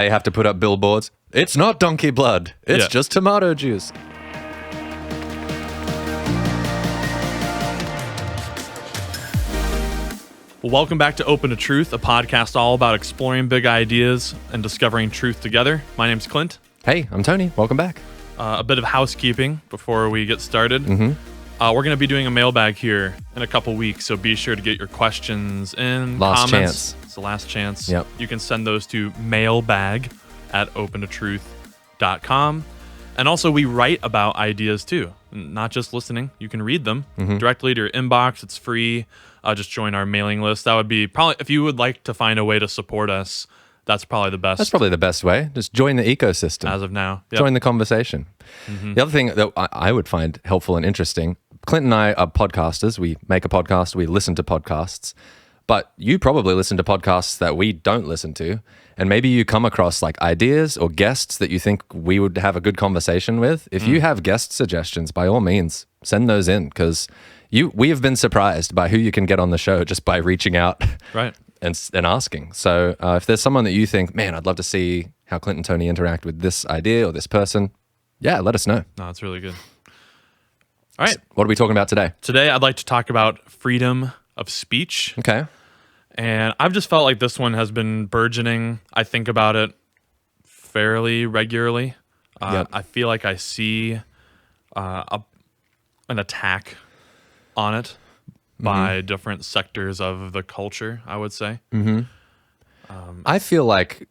They have to put up billboards. It's not donkey blood. It's just tomato juice. Well, welcome back to Open to Truth, a podcast all about exploring big ideas and discovering truth together. My name's Clint. Hey, I'm Tony. Welcome back. A bit of housekeeping before we get started. We're going to be doing a mailbag here in a couple weeks, so be sure to get your questions in. Last comments. chance. It's the last chance. Yep. You can send those to mailbag@opentotruth.com. And also, we write about ideas too, not just listening. You can read them directly to your inbox. It's free. Just join our mailing list. That would be probably, if you would like to find a way to support us, that's probably the best. That's probably the best way. Just join the ecosystem. As of now. Yep. Join the conversation. The other thing that I would find helpful and interesting, Clint and I are podcasters. We make a podcast. We listen to podcasts. But you probably listen to podcasts that we don't listen to. And maybe you come across like ideas or guests that you think we would have a good conversation with. If you have guest suggestions, by all means, send those in, because we have been surprised by who you can get on the show just by reaching out and asking. So if there's someone that you think, man, I'd love to see how Clint and Tony interact with this idea or this person, let us know. No, it's really good. All right. What are we talking about today? Today, I'd like to talk about freedom of speech. Okay. And I've just felt like this one has been burgeoning. I think about it fairly regularly. I feel like I see an attack on it by different sectors of the culture, I would say. I feel like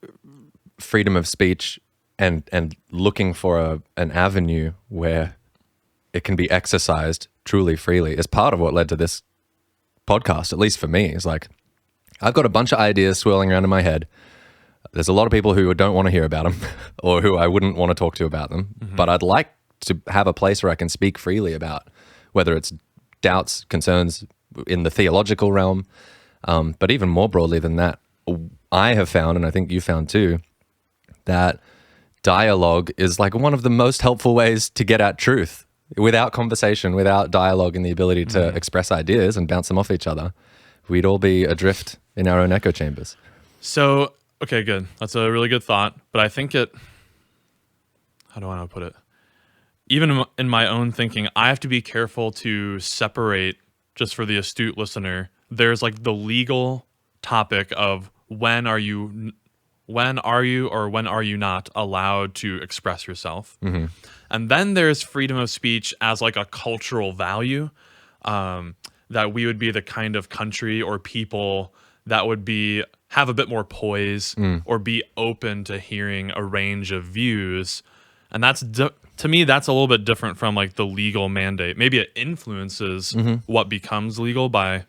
freedom of speech and looking for an avenue where it can be exercised truly freely is part of what led to this podcast, at least for me. It's like, I've got a bunch of ideas swirling around in my head. There's a lot of people who don't want to hear about them or who I wouldn't want to talk to about them. But I'd like to have a place where I can speak freely about whether it's doubts, concerns in the theological realm. But even more broadly than that, I have found, and I think you found too, that dialogue is like one of the most helpful ways to get at truth. Without conversation, without dialogue and the ability to express ideas and bounce them off each other, we'd all be adrift in our own echo chambers. So, okay, good. That's a really good thought. But I think how do I want to put it? Even in my own thinking, I have to be careful to separate, just for the astute listener, there's like the legal topic of when are you or when are you not allowed to express yourself? And then there's freedom of speech as like a cultural value, that we would be the kind of country or people that would have a bit more poise or be open to hearing a range of views. And that's, to me, that's a little bit different from like the legal mandate. Maybe it influences what becomes legal by,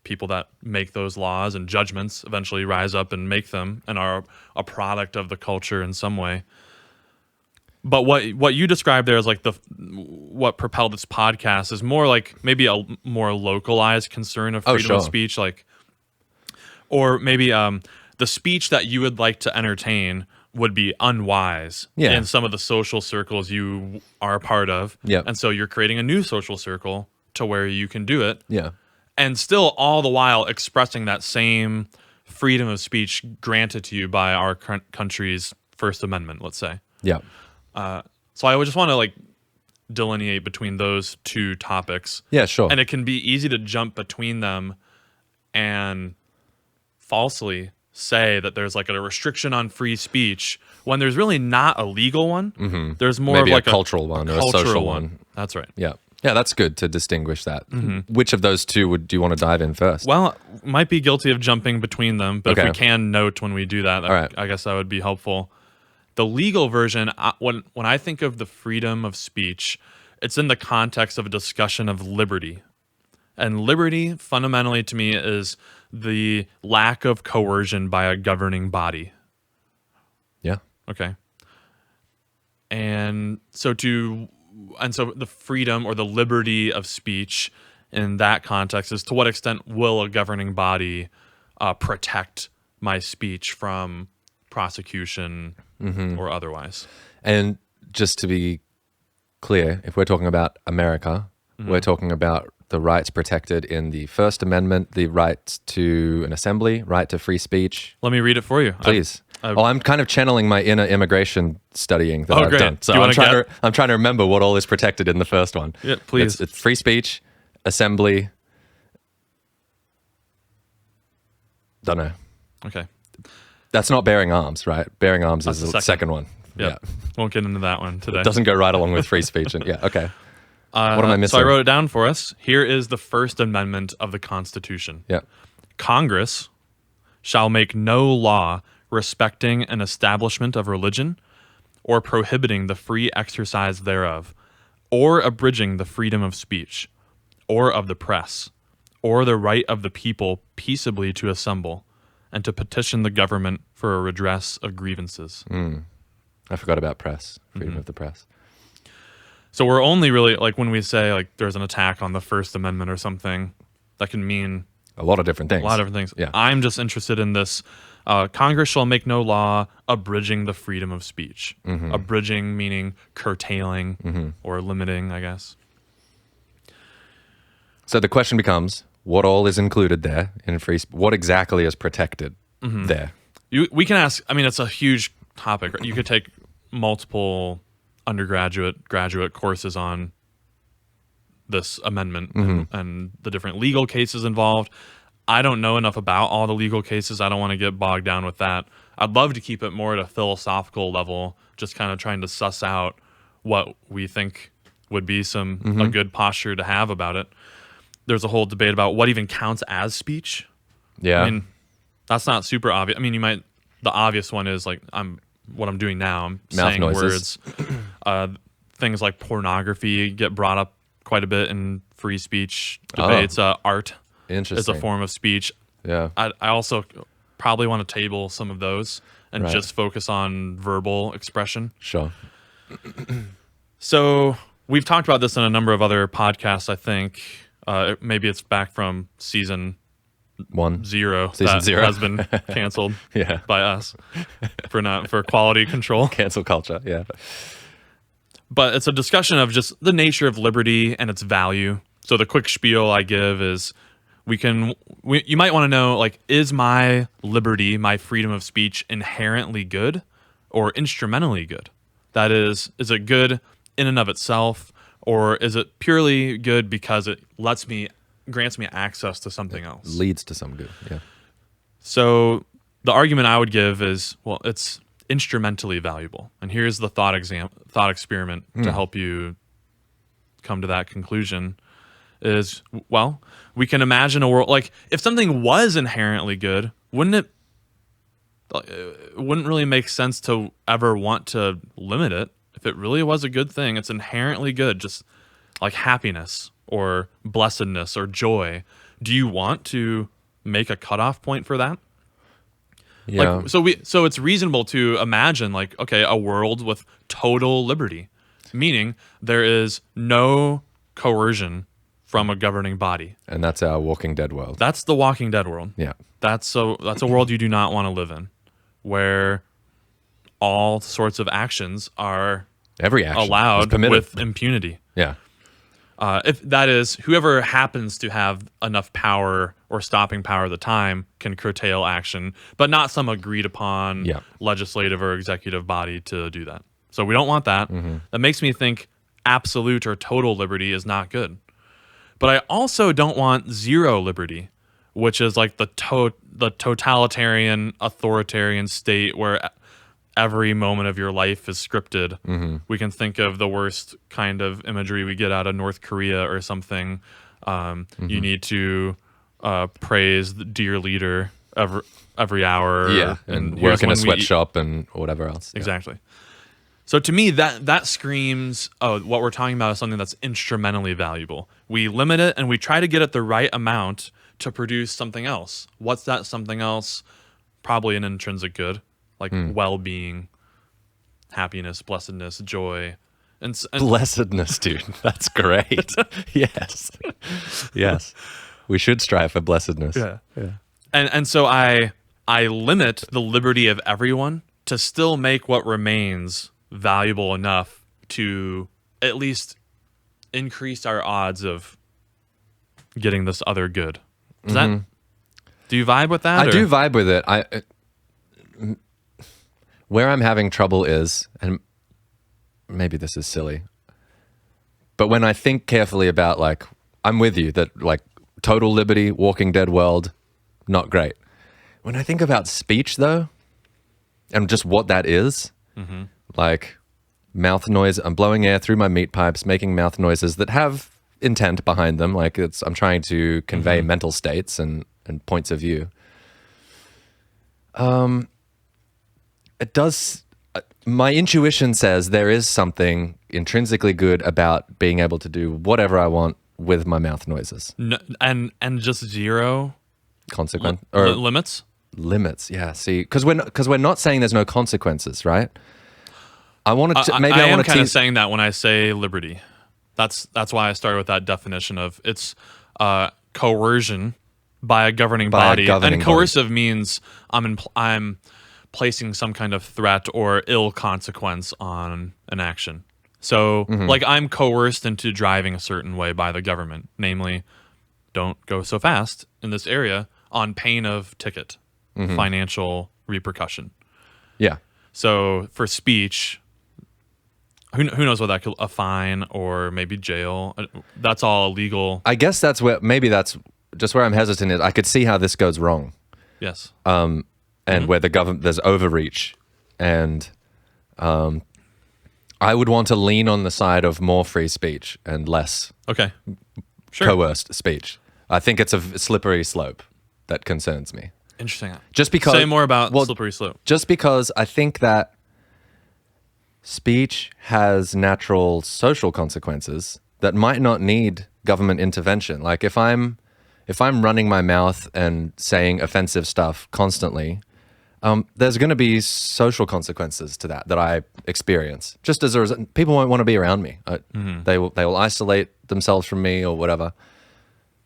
people that make those laws, and judgments eventually rise up and make them and are a product of the culture in some way. But what you described there is like what propelled this podcast is more like maybe a more localized concern of freedom of speech, or maybe the speech that you would like to entertain would be unwise in some of the social circles you are a part of. And so you're creating a new social circle to where you can do it. And still all the while expressing that same freedom of speech granted to you by our country's First Amendment, let's say. So I would just want to like delineate between those two topics. And it can be easy to jump between them and falsely say that there's like a restriction on free speech when there's really not a legal one. There's more maybe of like a cultural one or a social one. That's right. Yeah, that's good to distinguish that. Which of those two do you want to dive in first? Well, might be guilty of jumping between them, but if we can note when we do that, I guess that would be helpful. The legal version, when I think of the freedom of speech, it's in the context of a discussion of liberty. And liberty, fundamentally to me, is the lack of coercion by a governing body. Okay. And so the freedom or the liberty of speech in that context is, to what extent will a governing body protect my speech from prosecution or otherwise? And just to be clear, if we're talking about America, we're talking about the rights protected in the First Amendment, the right to an assembly, right to free speech. Let me read it for you. Please. I'm kind of channeling my inner immigration studying that I've great. done. So I'm trying to remember what all is protected in the first one. Yeah, please. It's free speech, assembly. Don't know. Okay. That's not bearing arms, right? Bearing arms is the second one. Yep. Yeah. Won't get into that one today. It doesn't go right along with free speech. And okay. What am I missing? So I wrote it down for us. Here is the First Amendment of the Constitution. Yeah. Congress shall make no law respecting an establishment of religion or prohibiting the free exercise thereof, or abridging the freedom of speech, or of the press, or the right of the people peaceably to assemble, and to petition the government for a redress of grievances. I forgot about press, freedom of the press. So we're only really, like, when we say, like, there's an attack on the First Amendment or something, that can mean a lot of different things. Yeah. I'm just interested in this. Congress shall make no law abridging the freedom of speech. Abridging meaning curtailing or limiting, I guess. So the question becomes, what all is included there in free speech? What exactly is protected there? We can ask, I mean, it's a huge topic. You could take multiple undergraduate, graduate courses on this amendment and the different legal cases involved. I don't know enough about all the legal cases. I don't want to get bogged down with that. I'd love to keep it more at a philosophical level, just kind of trying to suss out what we think would be a good posture to have about it. There's a whole debate about what even counts as speech. Yeah. I mean, that's not super obvious. I mean, the obvious one is like, what I'm doing now. I'm mouth saying noises. words. Things like pornography get brought up quite a bit in free speech debates. Art is a form of speech. Yeah. I also probably want to table some of those and just focus on verbal expression. Sure. So we've talked about this in a number of other podcasts, I think. Maybe it's back from season 0 that has been canceled by us for quality control. Cancel culture, yeah. But it's a discussion of just the nature of liberty and its value. So the quick spiel I give is you might want to know, like, is my liberty, my freedom of speech inherently good or instrumentally good? That is it good in and of itself, or is it purely good because it grants me access to something else? Leads to some good, yeah. So the argument I would give is, well, it's instrumentally valuable. And here's the thought experiment to help you come to that conclusion is, well, we can imagine a world, like, if something was inherently good, it wouldn't really make sense to ever want to limit it. If it really was a good thing, it's inherently good, just like happiness or blessedness or joy. Do you want to make a cutoff point for that? Yeah. Like, so it's reasonable to imagine, like, okay, a world with total liberty, meaning there is no coercion from a governing body. And that's our Walking Dead world. That's the Walking Dead world. Yeah. That's a world you do not want to live in, where all sorts of actions are allowed with impunity. Yeah. If that is, whoever happens to have enough power or stopping power at the time can curtail action, but not some agreed upon legislative or executive body to do that. So we don't want that. That makes me think absolute or total liberty is not good. But I also don't want zero liberty, which is like the totalitarian, authoritarian state where every moment of your life is scripted. We can think of the worst kind of imagery we get out of North Korea or something. You need to praise the dear leader every hour. Yeah, and work in a sweatshop and whatever else. Exactly. So to me, that screams, what we're talking about is something that's instrumentally valuable. We limit it and we try to get it the right amount to produce something else. What's that something else? Probably an intrinsic good, like well-being, happiness, blessedness, joy. And blessedness, dude. That's great. Yes. Yes. We should strive for blessedness. Yeah. And so I limit the liberty of everyone to still make what remains valuable enough to at least increase our odds of getting this other good. Do you vibe with that? I do vibe with it. Where I'm having trouble is, and maybe this is silly, but when I think carefully about, like, I'm with you that, like, total liberty, Walking Dead world, not great. When I think about speech, though, and just what that is, like mouth noise, I'm blowing air through my meat pipes, making mouth noises that have intent behind them. Like, I'm trying to convey mental states and points of view. It does. My intuition says there is something intrinsically good about being able to do whatever I want with my mouth noises. No, and just zero Consequence limits. Limits, yeah. See, because we're not saying there's no consequences, right? I wanted to maybe I I am want to kind of saying that when I say liberty. That's why I started with that definition of it's coercion by a governing body, and coercive means I'm placing some kind of threat or ill consequence on an action. So, like, I'm coerced into driving a certain way by the government, namely, don't go so fast in this area on pain of ticket, financial repercussion. Yeah. So for speech, who knows what that could, a fine or maybe jail. That's all illegal. I guess that's just where I'm hesitant is I could see how this goes wrong. Yes. And where the government, there's overreach, and I would want to lean on the side of more free speech and less coerced speech. I think it's a slippery slope that concerns me. Interesting. Just because say more about slippery slope. Just because I think that speech has natural social consequences that might not need government intervention. Like if I'm running my mouth and saying offensive stuff constantly, there's going to be social consequences to that I experience. Just as a result, people won't want to be around me. They will isolate themselves from me or whatever.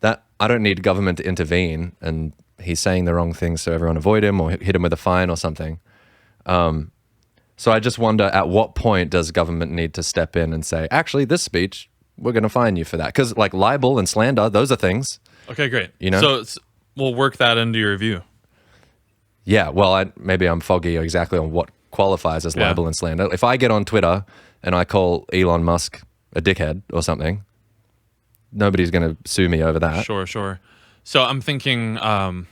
That I don't need government to intervene, and he's saying the wrong thing, so everyone avoid him or hit him with a fine or something. So I just wonder, at what point does government need to step in and say, actually, this speech, we're going to fine you for that? Because like libel and slander, those are things. Okay, great. You know? So we'll work that into your review. Yeah, well, maybe I'm foggy exactly on what qualifies as libel and slander. If I get on Twitter and I call Elon Musk a dickhead or something, nobody's going to sue me over that. Sure. So I'm thinking, and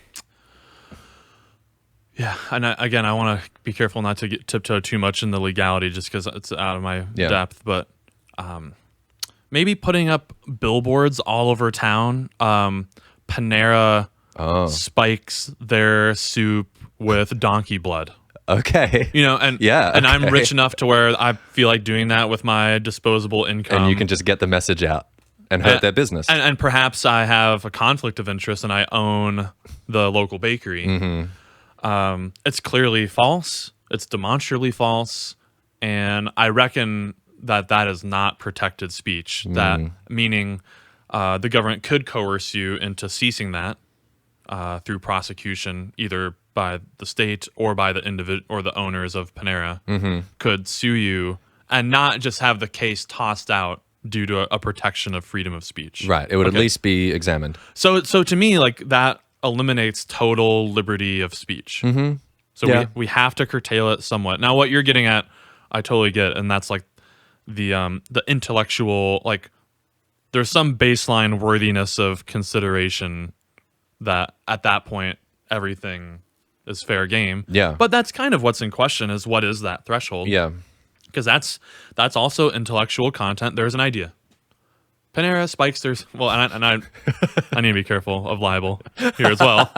I want to be careful not to tiptoe too much in the legality just because it's out of my depth, but maybe putting up billboards all over town. Panera spikes their soup with donkey blood. Okay. And I'm rich enough to where I feel like doing that with my disposable income. And you can just get the message out and hurt their business. And perhaps I have a conflict of interest and I own the local bakery. It's clearly false. It's demonstrably false. And I reckon that is not protected speech. That meaning the government could coerce you into ceasing that through prosecution, either by the state or by the individual or the owners of Panera could sue you and not just have the case tossed out due to a protection of freedom of speech. Right. It would at least be examined. So to me, like, that eliminates total liberty of speech. So we have to curtail it somewhat. Now, what you're getting at, I totally get, and that's like the intellectual, like, there's some baseline worthiness of consideration that at that point everything is fair game. Yeah. But that's kind of what's in question, is what is that threshold? Yeah. Because that's also intellectual content. There's an idea. Panera spikes their I need to be careful of libel here as well.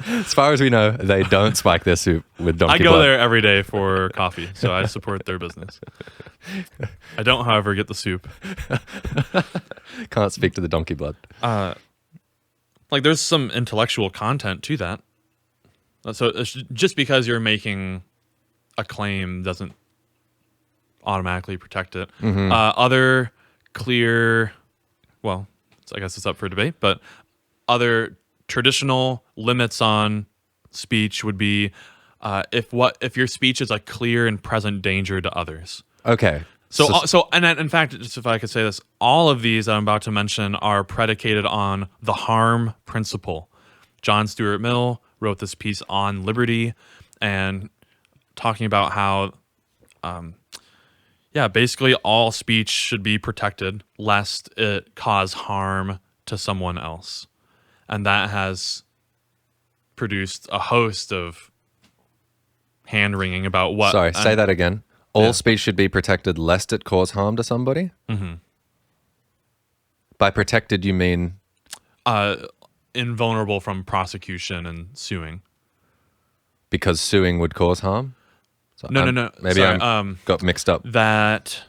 As far as we know, they don't spike their soup with donkey blood. I go there every day for coffee, so I support their business. I don't, however, get the soup. Can't speak to the donkey blood. Like, there's some intellectual content to that. So it's just because you're making a claim doesn't automatically protect it. Other clear, well, I guess it's up for debate, but other traditional limits on speech would be if your speech is a clear and present danger to others. Okay. So in fact, just if I could say this, all of these that I'm about to mention are predicated on the harm principle. John Stuart Mill wrote this piece on liberty, and talking about how, basically all speech should be protected lest it cause harm to someone else. And that has produced a host of hand-wringing about what... Sorry, say that again. All speech should be protected lest it cause harm to somebody? Mm-hmm. By protected, you mean... invulnerable from prosecution and suing. Because suing would cause harm? So No. Maybe I got mixed up. That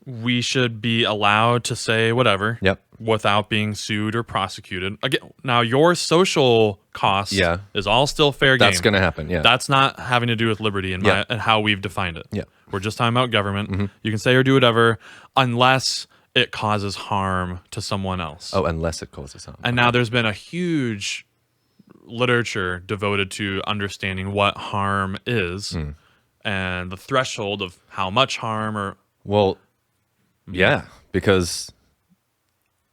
we should be allowed to say whatever without being sued or prosecuted. Again, now your social cost is all still fair game. That's going to happen, yeah. That's not having to do with liberty and how we've defined it. Yeah. We're just talking about government. Mm-hmm. You can say or do whatever unless it causes harm to someone else. Oh, unless it causes harm. And now there's been a huge literature devoted to understanding what harm is and the threshold of how much harm or... Well, yeah, because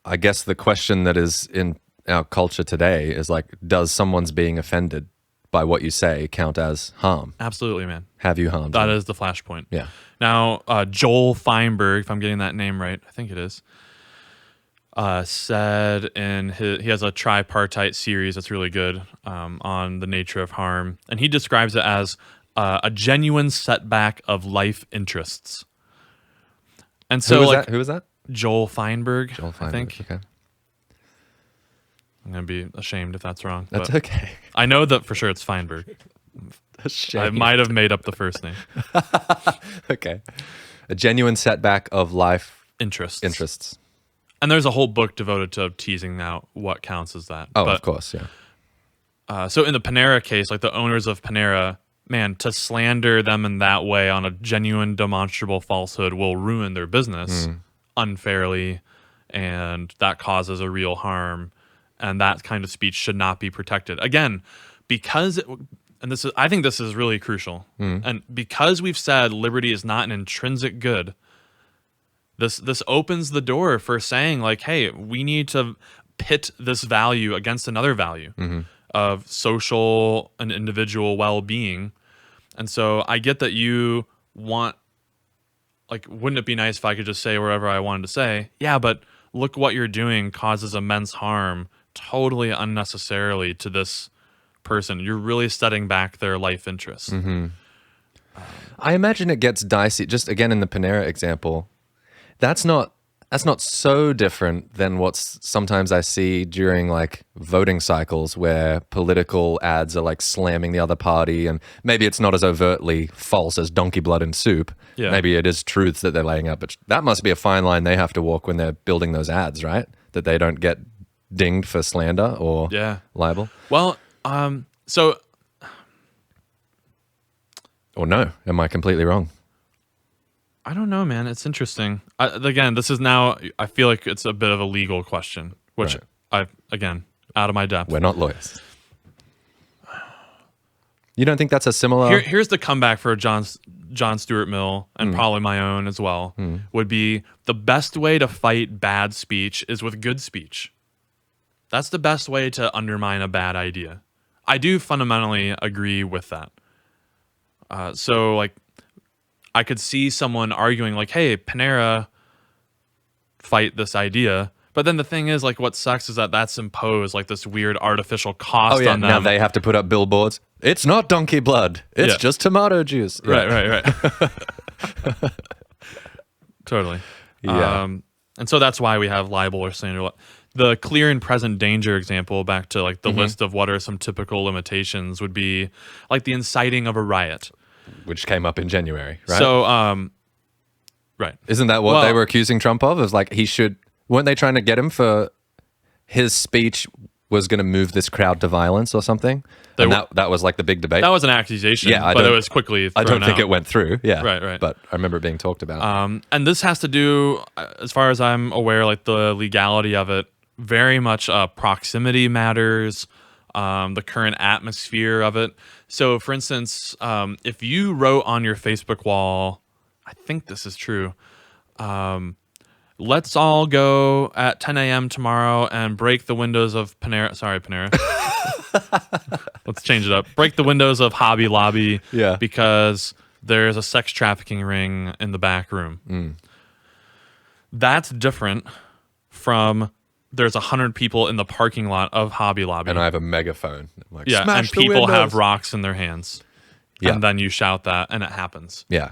I guess the question that is in our culture today is like, does someone's being offended by what you say count as harm? Absolutely, man. Have you harmed That them? is the flashpoint. Yeah. Now, Joel Feinberg, if I'm getting that name right, I think it is, said he has a tripartite series that's really good on the nature of harm, and he describes it as a genuine setback of life interests. And so, Who was that? Joel Feinberg. Joel Feinberg. I think. Okay. I'm gonna be ashamed if that's wrong. That's but okay. I know that for sure it's Feinberg. I might have made up the first name. Okay. A genuine setback of life interests. And there's a whole book devoted to teasing out what counts as that. Oh, of course, yeah. So in the Panera case, like the owners of Panera, man, to slander them in that way on a genuine, demonstrable falsehood will ruin their business unfairly, and that causes a real harm. And that kind of speech should not be protected. Again, because I think this is really crucial. And because we've said liberty is not an intrinsic good, this opens the door for saying like, hey, we need to pit this value against another value of social and individual well-being. And so I get that you want, like, wouldn't it be nice if I could just say whatever I wanted to say? Yeah, but look what you're doing causes immense harm totally unnecessarily to this person. You're really setting back their life interests. I imagine it gets dicey. Just again in the Panera example, that's not so different than what's sometimes I see during like voting cycles where political ads are like slamming the other party, and maybe it's not as overtly false as donkey blood and soup. Yeah. Maybe it is truths that they're laying out, but that must be a fine line they have to walk when they're building those ads, right? That they don't get dinged for slander or libel. Well, so... Or no, am I completely wrong? I don't know, man. It's interesting. Again, this is now, I feel like it's a bit of a legal question, which again, out of my depth. We're not lawyers. You don't think that's a similar... Here's the comeback for John Stuart Mill, and probably my own as well, would be the best way to fight bad speech is with good speech. That's the best way to undermine a bad idea. I do fundamentally agree with that. So, like, I could see someone arguing, like, hey, Panera, fight this idea. But then the thing is, like, what sucks is that that's imposed, like, this weird artificial cost on them. Now they have to put up billboards. It's not donkey blood. It's just tomato juice. Right. Totally. Yeah. And so that's why we have libel or slander. The clear and present danger example, back to, like, the list of what are some typical limitations, would be, like, the inciting of a riot. Which came up in January, right? So, right. Isn't that what they were accusing Trump of? It was like weren't they trying to get him for his speech was going to move this crowd to violence or something? And that was like the big debate. That was an accusation, but it was quickly thrown I don't think out. It went through. Yeah. Right. But I remember it being talked about. And this has to do, as far as I'm aware, like the legality of it, very much proximity matters. The current atmosphere of it. So, for instance, if you wrote on your Facebook wall, I think this is true, let's all go at 10 a.m. tomorrow and break the windows of Panera. Sorry, Panera. Let's change it up. Break the windows of Hobby Lobby Yeah. because there's a sex trafficking ring in the back room. That's different from there's 100 people in the parking lot of Hobby Lobby. And I have a megaphone. I'm like, yeah, smash and the people windows. have rocks in their hands. Yeah. And then you shout that and it happens. Yeah.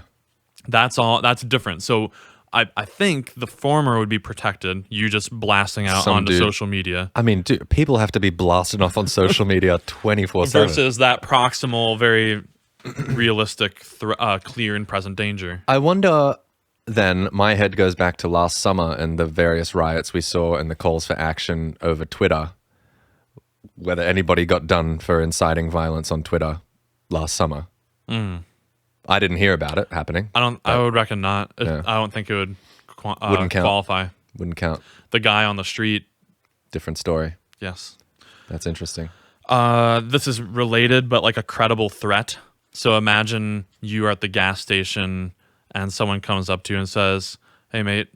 That's all. That's different. So I think the former would be protected. You just blasting out Some onto dude- social media. I mean, dude, people have to be blasting off on social media 24/7. Versus that proximal, very realistic, clear and present danger. I wonder then, my head goes back to last summer and the various riots we saw and the calls for action over Twitter, whether anybody got done for inciting violence on Twitter last summer. I didn't hear about it happening. I would reckon not. Yeah. I don't think it would Wouldn't count. qualify. Wouldn't count. The guy on the street, Different story. yes. That's interesting. This is related, but like a credible threat. So imagine you are at the gas station and someone comes up to you and says, "Hey, mate,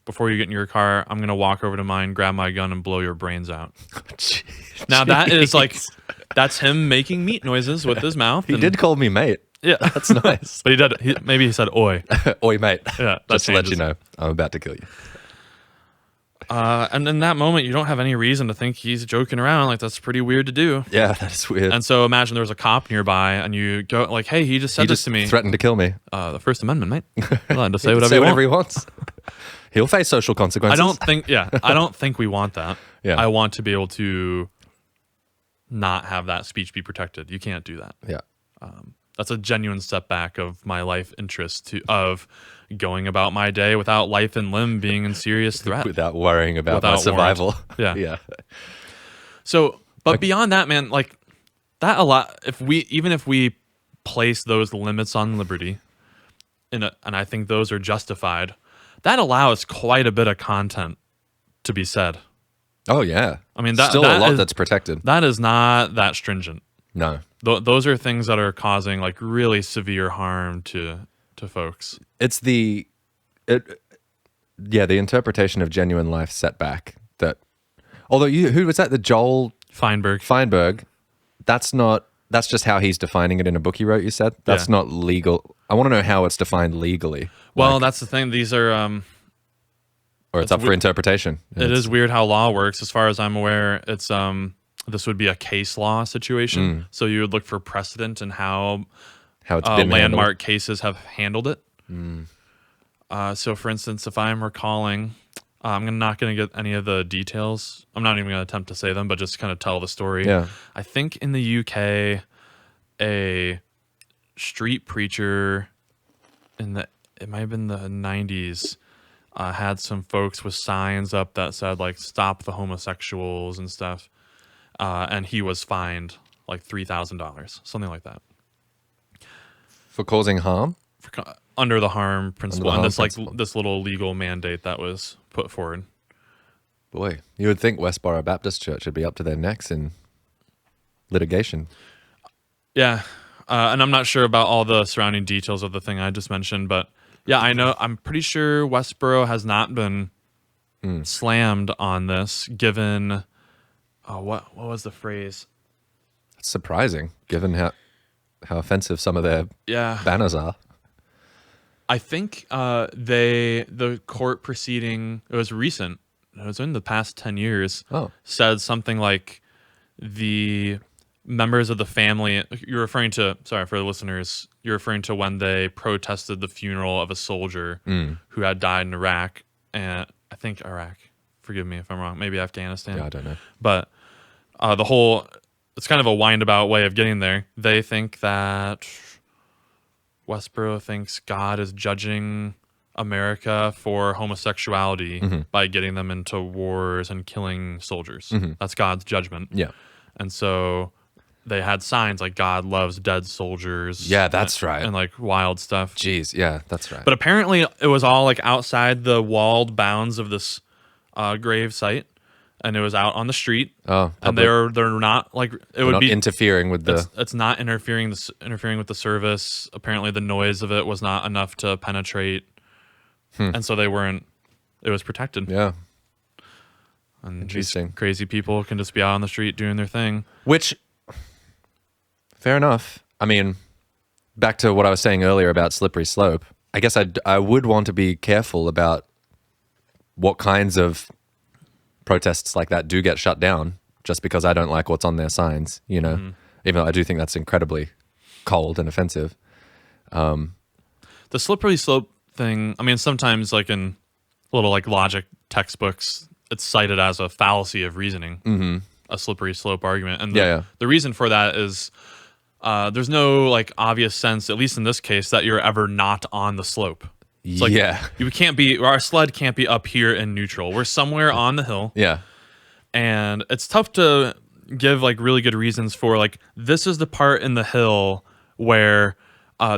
before you get in your car, I'm going to walk over to mine, grab my gun, and blow your brains out." Now, that is like, that's him making meat noises with his mouth. He did call me mate. Yeah. That's nice. But he did. Maybe he said, "Oi." Oi, mate. Yeah, that Just to let you changes. know, I'm about to kill you. And in that moment, you don't have any reason to think he's joking around. Like, that's pretty weird to do. Yeah, that's weird. And so imagine there was a cop nearby and you go like, "Hey, he just said He this just to me." threatened to kill me. The First Amendment, mate. You're allowed to say He can whatever say you want. whatever he wants. He'll face social consequences. I don't think we want that. Yeah. I want to be able to not have that speech be protected. You can't do that. Yeah. That's a genuine step back of my life interest of going about my day without life and limb being in serious threat. Without worrying about my Without survival. warrant. Yeah. So, but beyond that, man, like that a lot. Even if we place those limits on liberty, and I think those are justified, that allows quite a bit of content to be said. Oh, yeah. I mean, still that a lot is- that's protected. That is not that stringent. No. Those are things that are causing like really severe harm to folks. It's the interpretation of genuine life setback that, although who was that? The Joel Feinberg. That's just how he's defining it in a book he wrote, you said? That's Yeah. not legal. I want to know how it's defined legally. Well, that's the thing. These are Or it's up for interpretation. it is weird how law works. As far as I'm aware, it's this would be a case law situation. So you would look for precedent and how it's been landmark cases have handled it. So, for instance, if I'm recalling, I'm not going to get any of the details. I'm not even going to attempt to say them, but just kind of tell the story. Yeah. I think in the UK, a street preacher it might have been the 90s, had some folks with signs up that said like "Stop the homosexuals" and stuff, and he was fined like $3,000, something like that. For causing harm? Under the harm principle, harm and this principle. like this little legal mandate that was put forward. Boy, you would think Westboro Baptist Church would be up to their necks in litigation. Yeah, and I'm not sure about all the surrounding details of the thing I just mentioned, but yeah, I'm pretty sure Westboro has not been slammed on this, given what was the phrase? It's surprising, given how offensive some of their banners are. I think the court proceeding, it was recent, it was in the past 10 years, said something like the members of the family, you're referring to, sorry for the listeners, you're referring to when they protested the funeral of a soldier who had died in Iraq, and I think Iraq, forgive me if I'm wrong, maybe Afghanistan. Yeah, I don't know. But it's kind of a windabout way of getting there. They think that Westboro thinks God is judging America for homosexuality by getting them into wars and killing soldiers. That's God's judgment. Yeah. And so they had signs like "God loves dead soldiers." Yeah, that's right. And like wild stuff. Jeez, yeah, that's right. But apparently it was all like outside the walled bounds of this grave site, and it was out on the street. Oh, and they're not like it would not be interfering with the. It's not interfering with the service. Apparently, the noise of it was not enough to penetrate, and so they weren't. It was protected. Yeah. And Interesting. these crazy people can just be out on the street doing their thing. Which, fair enough. I mean, back to what I was saying earlier about slippery slope. I guess I would want to be careful about what kinds of protests like that do get shut down just because I don't like what's on their signs, you know, even though I do think that's incredibly cold and offensive. The slippery slope thing, I mean, sometimes like in little like logic textbooks, it's cited as a fallacy of reasoning, a slippery slope argument. And the reason for that is there's no like obvious sense, at least in this case, that you're ever not on the slope. It's like you can't be, our sled can't be up here in neutral. We're somewhere on the hill. Yeah. And it's tough to give like really good reasons for like, this is the part in the hill where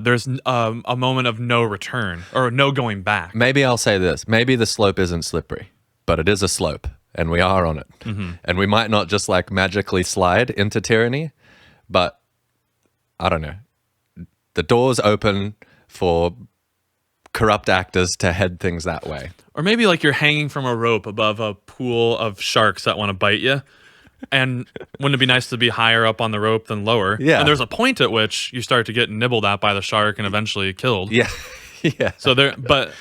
there's a moment of no return or no going back. Maybe I'll say this. Maybe the slope isn't slippery, but it is a slope and we are on it. And we might not just like magically slide into tyranny, but I don't know. The door's open for corrupt actors to head things that way. Or maybe like you're hanging from a rope above a pool of sharks that want to bite you. And wouldn't it be nice to be higher up on the rope than lower? Yeah. And there's a point at which you start to get nibbled at by the shark and eventually killed. Yeah. Yeah. So the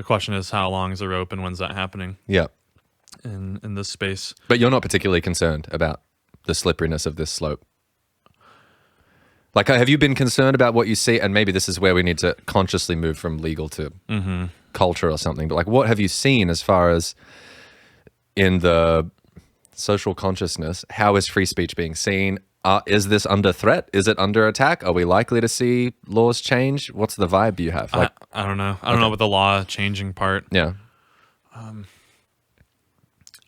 question is, how long is the rope and when's that happening? Yeah. In this space. But you're not particularly concerned about the slipperiness of this slope. Like, have you been concerned about what you see? And maybe this is where we need to consciously move from legal to culture or something. But like, what have you seen as far as in the social consciousness? How is free speech being seen? Is this under threat? Is it under attack? Are we likely to see laws change? What's the vibe you have? Like, I don't know. I don't know about the law changing part. Yeah.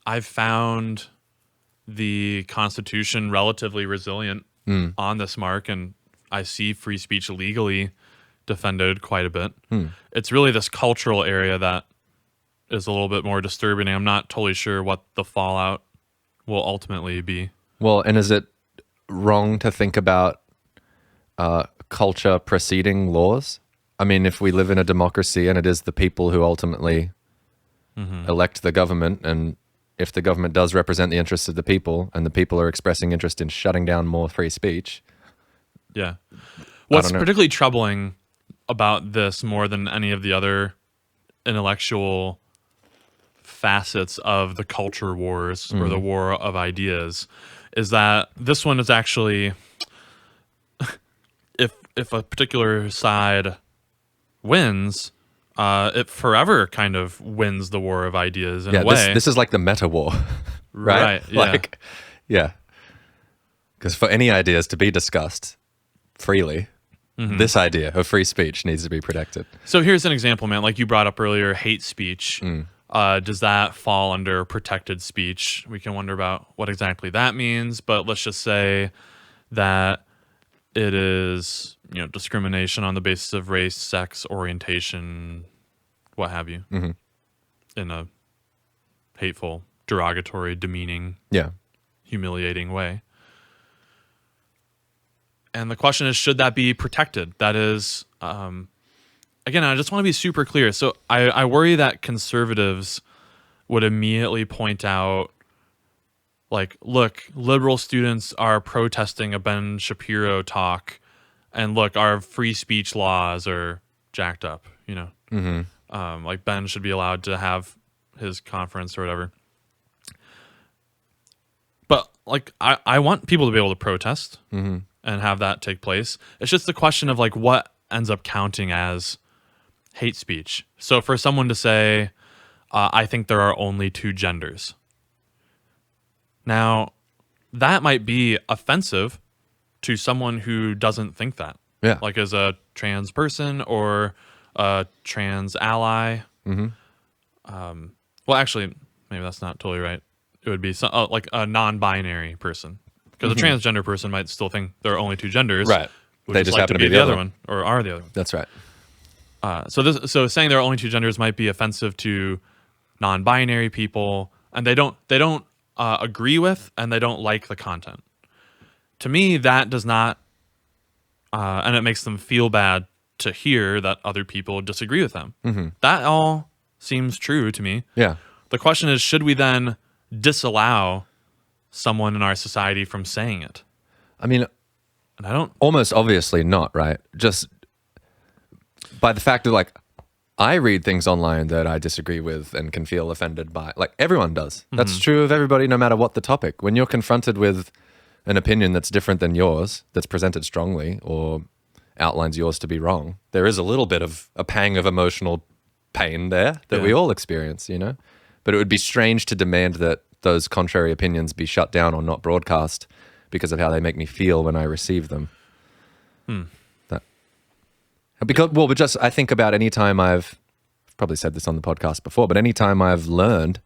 I've found the Constitution relatively resilient on this mark, and I see free speech legally defended quite a bit. It's really this cultural area that is a little bit more disturbing. I'm not totally sure what the fallout will ultimately be. Well, and is it wrong to think about culture preceding laws? I mean, if we live in a democracy and it is the people who ultimately elect the government, and if the government does represent the interests of the people and the people are expressing interest in shutting down more free speech. Yeah. What's particularly troubling about this more than any of the other intellectual facets of the culture wars or the war of ideas is that this one is actually, if a particular side wins, it forever kind of wins the war of ideas in a way. This is like the meta war, right? Yeah. Like, yeah. Because for any ideas to be discussed freely, this idea of free speech needs to be protected. So here's an example, man. Like you brought up earlier, hate speech. Does that fall under protected speech? We can wonder about what exactly that means, but let's just say that it is, discrimination on the basis of race, sex, orientation, what have you, in a hateful, derogatory, demeaning, humiliating way. And the question is, should that be protected? That is, again, I just want to be super clear. So I worry that conservatives would immediately point out, like, look, liberal students are protesting a Ben Shapiro talk, and look, our free speech laws are jacked up, like Ben should be allowed to have his conference or whatever. But like, I want people to be able to protest and have that take place. It's just the question of like what ends up counting as hate speech. So for someone to say, I think there are only two genders. Now, that might be offensive to someone who doesn't think that. Yeah. Like as a trans person or a trans ally. Well, actually, maybe that's not totally right. It would be like a non-binary person. Because a transgender person might still think there are only two genders. Right. They just happen to be the other one. Or are the other one. That's right. So saying there are only two genders might be offensive to non-binary people, and they don't agree with, and they don't like the content. To me, that does not, and it makes them feel bad to hear that other people disagree with them. That all seems true to me. Yeah. The question is, should we then disallow someone in our society from saying it. I mean, And I don't. almost obviously not, right? Just by the fact that, like, I read things online that I disagree with and can feel offended by. Like, everyone does. That's true of everybody, no matter what the topic. When you're confronted with an opinion that's different than yours, that's presented strongly or outlines yours to be wrong, there is a little bit of a pang of emotional pain there that we all experience, you know? But it would be strange to demand that those contrary opinions be shut down or not broadcast because of how they make me feel when I receive them. That, because, well, but just I think about any time I've probably said this on the podcast before, but any time I've learned,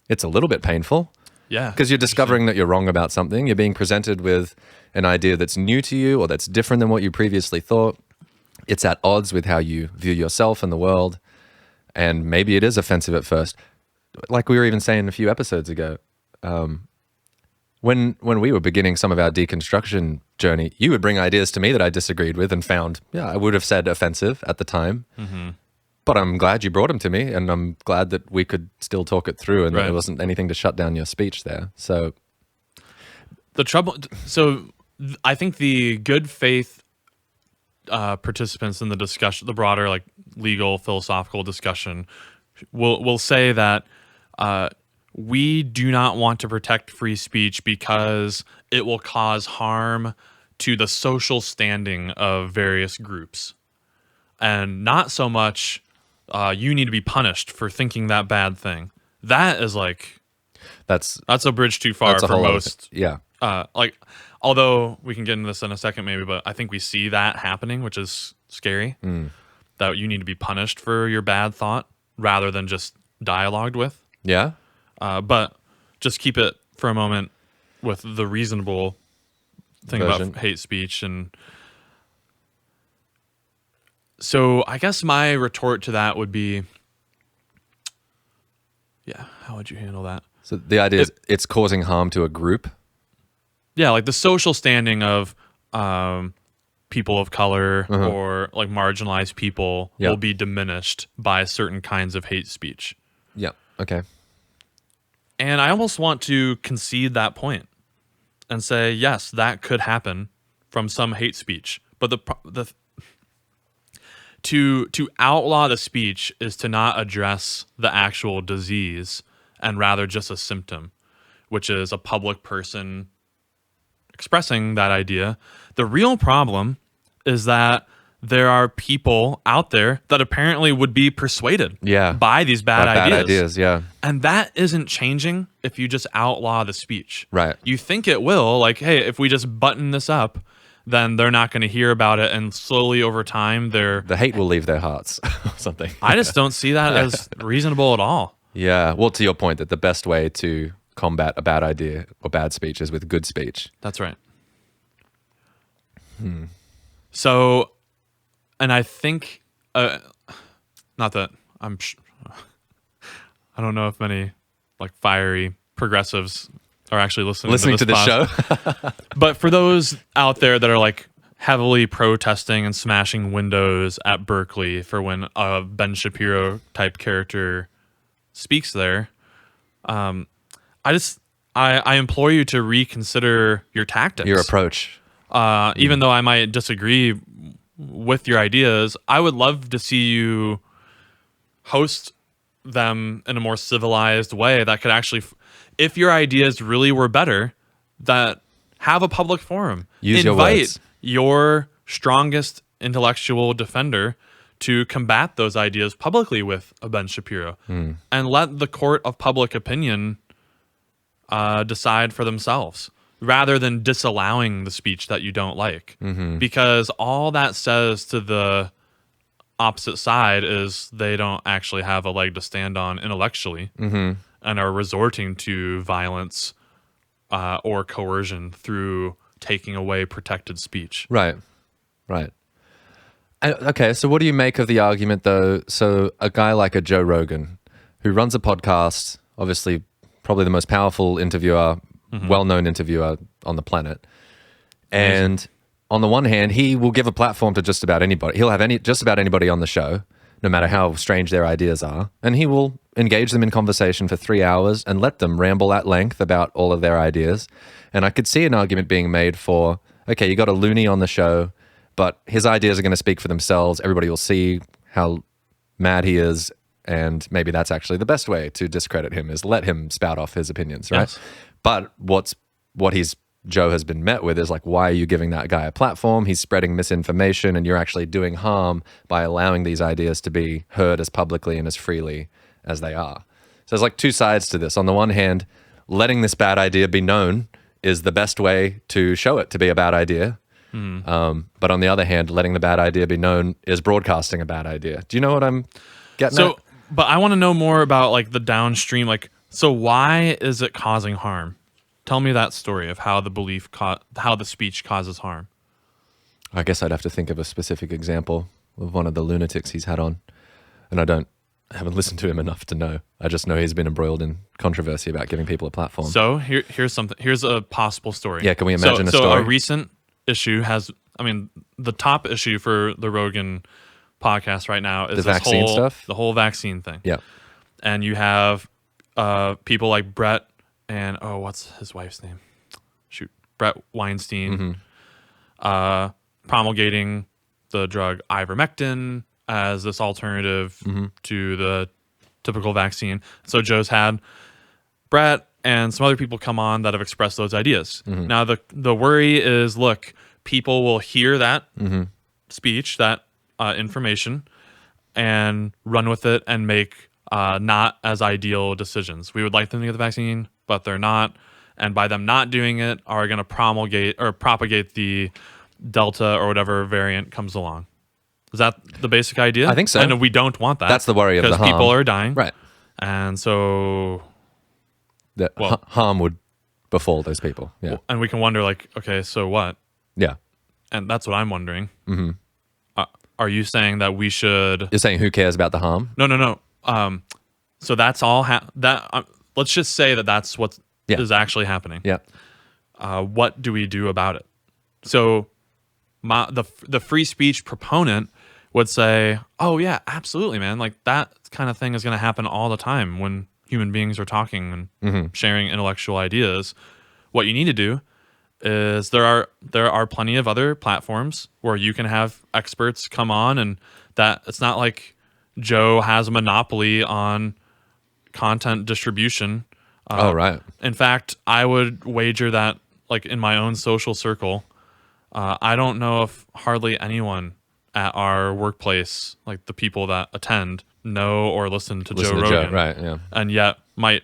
it's a little bit painful. Yeah. Because you're discovering that you're wrong about something. You're being presented with an idea that's new to you or that's different than what you previously thought. It's at odds with how you view yourself and the world. And maybe it is offensive at first. Like we were even saying a few episodes ago, when we were beginning some of our deconstruction journey, you would bring ideas to me that I disagreed with and found, I would have said offensive at the time. But I'm glad you brought them to me, and I'm glad that we could still talk it through, and there wasn't anything to shut down your speech there. So I think the good faith participants in the discussion, the broader like legal philosophical discussion, will say that we do not want to protect free speech because it will cause harm to the social standing of various groups, and not so much you need to be punished for thinking that bad thing. That is like that's a bridge too far for most. Like, although we can get into this in a second maybe, but I think we see that happening, which is scary. That you need to be punished for your bad thought rather than just dialogued with. Yeah. But just keep it for a moment with the reasonable thing about hate speech. And so I guess my retort to that would be, how would you handle that? So the idea is it's causing harm to a group? Yeah, like the social standing of people of color or like marginalized people will be diminished by certain kinds of hate speech. Yeah, okay. And I almost want to concede that point and say, yes, that could happen from some hate speech. But to outlaw the speech is to not address the actual disease and rather just a symptom, which is a public person expressing that idea. The real problem is that there are people out there that apparently would be persuaded by these bad ideas. And that isn't changing if you just outlaw the speech. Right. You think it will, like, hey, if we just button this up, then they're not going to hear about it, and slowly over time, the hate will leave their hearts or something. I just don't see that as reasonable at all. Yeah. Well, to your point, that the best way to combat a bad idea or bad speech is with good speech. That's right. So, and I think, not that I don't know if many like fiery progressives are actually listening to the show. But for those out there that are like heavily protesting and smashing windows at Berkeley for when a Ben Shapiro type character speaks there, I implore you to reconsider your tactics, your approach. Even though I might disagree with your ideas, I would love to see you host them in a more civilized way that could actually, if your ideas really were better, that have a public forum. Invite your strongest intellectual defender to combat those ideas publicly with a Ben Shapiro, and let the court of public opinion decide for themselves, rather than disallowing the speech that you don't like. Because all that says to the opposite side is they don't actually have a leg to stand on intellectually, and are resorting to violence or coercion through taking away protected speech. Right. Okay, so what do you make of the argument, though? So a guy like a Joe Rogan, who runs a podcast, obviously probably the most powerful interviewer, well-known interviewer on the planet. And on the one hand, he will give a platform to just about anybody. He'll have just about anybody on the show, no matter how strange their ideas are. And he will engage them in conversation for 3 hours and let them ramble at length about all of their ideas. And I could see an argument being made for, okay, you got a loony on the show, but his ideas are going to speak for themselves. Everybody will see how mad he is, and maybe that's actually the best way to discredit him, is let him spout off his opinions, right? Yes. But what Joe has been met with is like, why are you giving that guy a platform? He's spreading misinformation, and you're actually doing harm by allowing these ideas to be heard as publicly and as freely as they are. So there's like two sides to this. On the one hand, letting this bad idea be known is the best way to show it to be a bad idea. But on the other hand, letting the bad idea be known is broadcasting a bad idea. Do you know what I'm getting at? But I want to know more about like the downstream, like, so why is it causing harm? Tell me that story of how how the speech causes harm. I guess I'd have to think of a specific example of one of the lunatics he's had on. And I haven't listened to him enough to know. I just know he's been embroiled in controversy about giving people a platform. So here's something. Here's a possible story. Yeah, can we imagine a story? So a recent issue the top issue for the Rogan podcast right now is the vaccine stuff? The whole vaccine thing. Yeah. And you have people like Brett and, what's his wife's name? Brett Weinstein, promulgating the drug ivermectin as this alternative to the typical vaccine. So Joe's had Brett and some other people come on that have expressed those ideas. Now the worry is, look, people will hear that speech, that information, and run with it and make not as ideal decisions. We would like them to get the vaccine, but they're not. And by them not doing it, are going to promulgate or propagate the Delta or whatever variant comes along. Is that the basic idea? I think so. And we don't want that. That's the worry of the harm. Because people are dying. Right. And so... harm would befall those people. Yeah. And we can wonder, like, okay, so what? Yeah. And that's what I'm wondering. Are you saying that we should... You're saying who cares about the harm? No. So that's all... let's just say that that's what is actually happening. Yeah. What do we do about it? So the free speech proponent would say, oh, yeah, absolutely, man. Like, that kind of thing is going to happen all the time when human beings are talking and sharing intellectual ideas. What you need to do is there are plenty of other platforms where you can have experts come on, and that it's not like Joe has a monopoly on content distribution. Right. In fact, I would wager that, like, in my own social circle, I don't know if hardly anyone at our workplace, like the people that attend, know or listen to Joe Rogan. Right, yeah. And yet might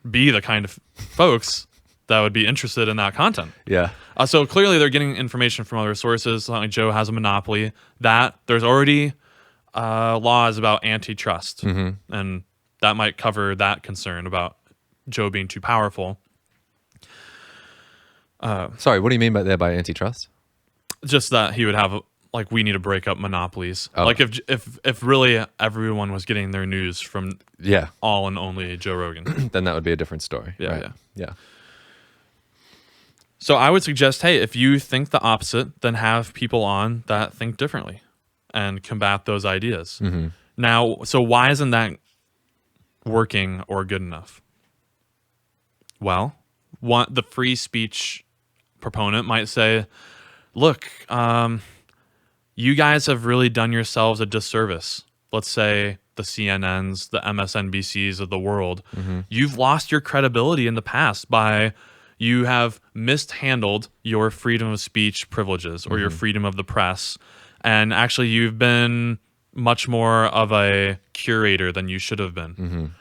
be the kind of folks that would be interested in that content. Yeah. So clearly they're getting information from other sources. Like Joe has a monopoly. That there's already laws about antitrust, and that might cover that concern about Joe being too powerful. Sorry, what do you mean by antitrust? Just that he would have we need to break up monopolies. Oh. Like if really everyone was getting their news from all and only Joe Rogan, then that would be a different story. Yeah, right? Yeah. So I would suggest, hey, if you think the opposite, then have people on that think differently and combat those ideas. Now, so why isn't that working or good enough? Well, the free speech proponent might say, look, you guys have really done yourselves a disservice. Let's say the CNNs, the MSNBCs of the world. You've lost your credibility in the past by you have mishandled your freedom of speech privileges or your freedom of the press. And actually, you've been much more of a curator than you should have been.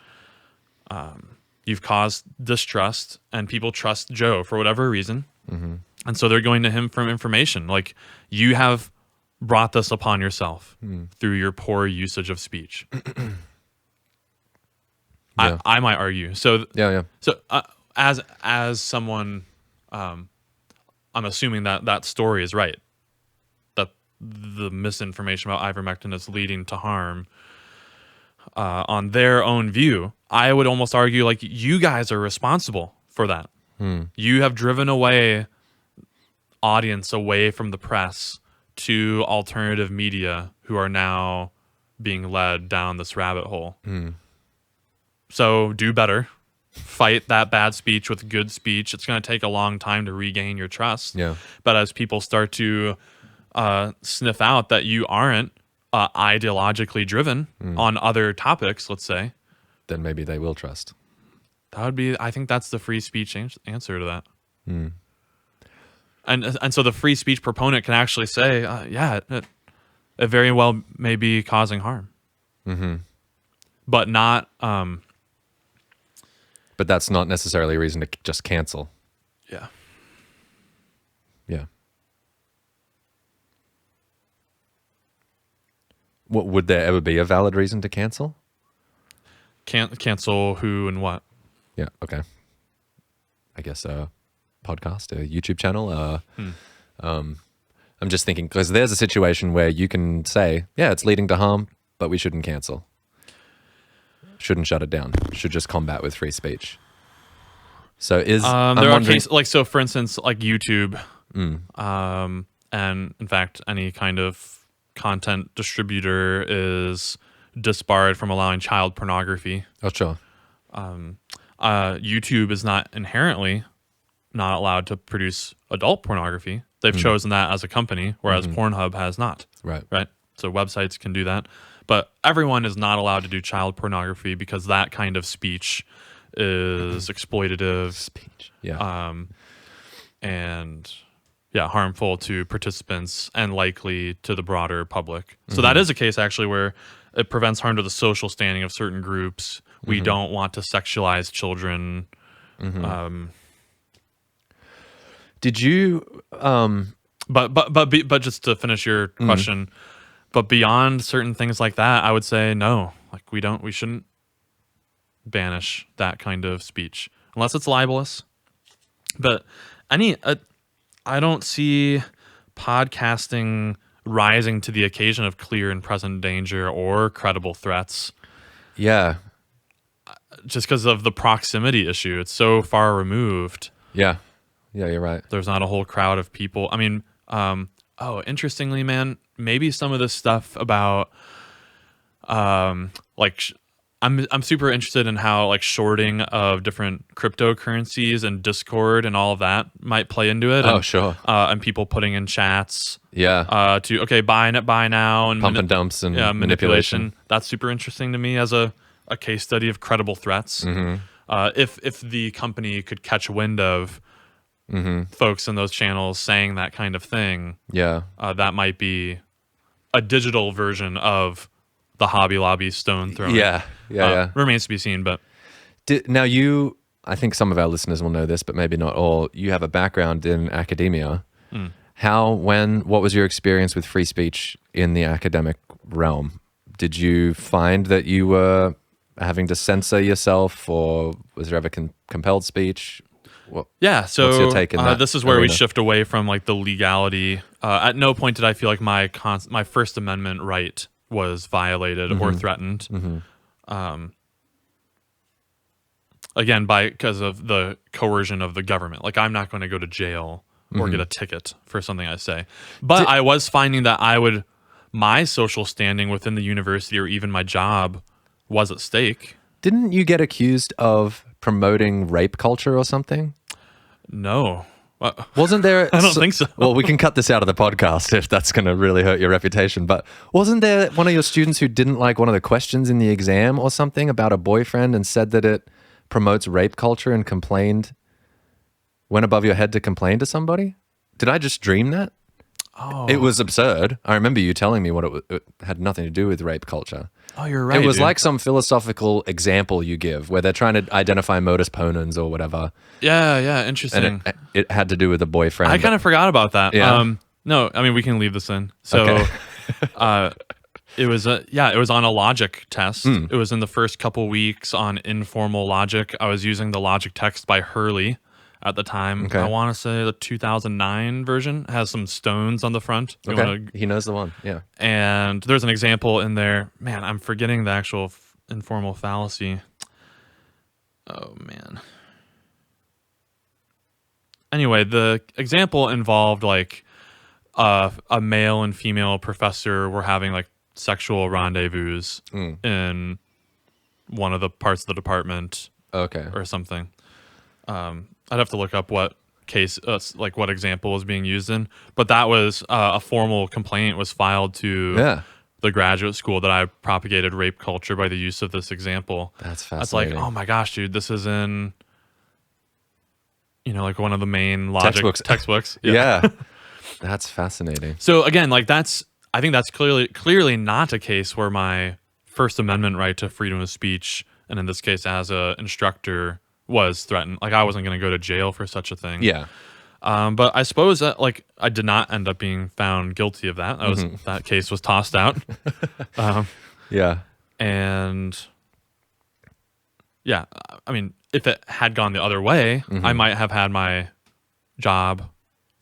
You've caused distrust, and people trust Joe for whatever reason. And so they're going to him for information. Like, you have brought this upon yourself through your poor usage of speech. I might argue. So So as someone, I'm assuming that story is right. That the misinformation about ivermectin is leading to harm. On their own view, I would almost argue like you guys are responsible for that. You have driven away audience away from the press to alternative media who are now being led down this rabbit hole. So do better. Fight that bad speech with good speech. It's going to take a long time to regain your trust. Yeah. But as people start to sniff out that you aren't ideologically driven on other topics, let's say, Then maybe they will trust. that would be, I think that's the free speech answer to that. And so the free speech proponent can actually say, it very well may be causing harm. But not... But that's not necessarily a reason to just cancel. yeah. Yeah. What, would there ever be a valid reason to cancel? Cancel who and what? Yeah. Okay. I guess a podcast, a YouTube channel. I'm just thinking because there's a situation where you can say, yeah, it's leading to harm, but we shouldn't cancel. Shouldn't shut it down. Should just combat with free speech. So is there are cases like, so for instance, like YouTube, and in fact, any kind of content distributor is disbarred from allowing child pornography. Oh, sure. YouTube is not inherently not allowed to produce adult pornography. They've chosen that as a company, whereas Pornhub has not. Right. Right. So websites can do that, but everyone is not allowed to do child pornography because that kind of speech is exploitative. Speech. Yeah. And harmful to participants and likely to the broader public. So that is a case actually where it prevents harm to the social standing of certain groups. We don't want to sexualize children. Did you? But just to finish your question, but beyond certain things like that, I would say no. Like we shouldn't banish that kind of speech unless it's libelous. But I don't see podcasting rising to the occasion of clear and present danger or credible threats. Yeah. Just because of the proximity issue. It's so far removed. Yeah. Yeah, you're right. There's not a whole crowd of people. I mean, interestingly, man, maybe some of this stuff about, I'm super interested in how like shorting of different cryptocurrencies and Discord and all of that might play into it. Oh, and, sure. And people putting in chats. Yeah. Buy now, and Pump and dumps and manipulation. That's super interesting to me as a case study of credible threats. If the company could catch wind of folks in those channels saying that kind of thing, that might be a digital version of the Hobby Lobby stone throwing. Yeah. Remains to be seen, but Now I think some of our listeners will know this, but maybe not all. You have a background in academia. What was your experience with free speech in the academic realm? Did you find that you were having to censor yourself, or was there ever compelled speech? So what's your take in that this is where we arena? shift away from like the legality. At no point did I feel like my First Amendment right was violated or threatened. Again, because of the coercion of the government. Like I'm not going to go to jail or get a ticket for something I say. But I was finding that my social standing within the university or even my job was at stake. Didn't you get accused of promoting rape culture or something? No. Wasn't there? I don't think so. Well, we can cut this out of the podcast if that's going to really hurt your reputation. But wasn't there one of your students who didn't like one of the questions in the exam or something about a boyfriend and said that it promotes rape culture and went above your head to complain to somebody? Did I just dream that? Oh. It was absurd. I remember you telling me it had nothing to do with rape culture. Oh, you're right. It was dude. like some philosophical example you give where they're trying to identify modus ponens or whatever. Yeah, interesting. And it had to do with a boyfriend. I kind of forgot about that. Yeah. No, I mean, we can leave this in. So Okay. it was on a logic test. It was in the first couple weeks on informal logic. I was using the logic text by Hurley at the time. Okay. I want to say the 2009 version has some stones on the front. Okay. He knows the one. Yeah. And there's an example in there. Man, I'm forgetting the actual informal fallacy. Oh, man. Anyway, the example involved like a male and female professor were having like sexual rendezvous in one of the parts of the department Okay. or something. I'd have to look up what case, like what example was being used in, but that was a formal complaint was filed to Yeah. the graduate school that I propagated rape culture by the use of this example. That's That's like, fascinating. oh my gosh, dude, this is in, like one of the main logic textbooks. Yeah. That's fascinating. So again, like I think that's clearly not a case where my First Amendment right to freedom of speech, and in this case as a instructor, was threatened. Like I wasn't going to go to jail for such a thing. Yeah. But I suppose that like I did not end up being found guilty of that. That case was tossed out. Yeah. And yeah, I mean, if it had gone the other way, I might have had my job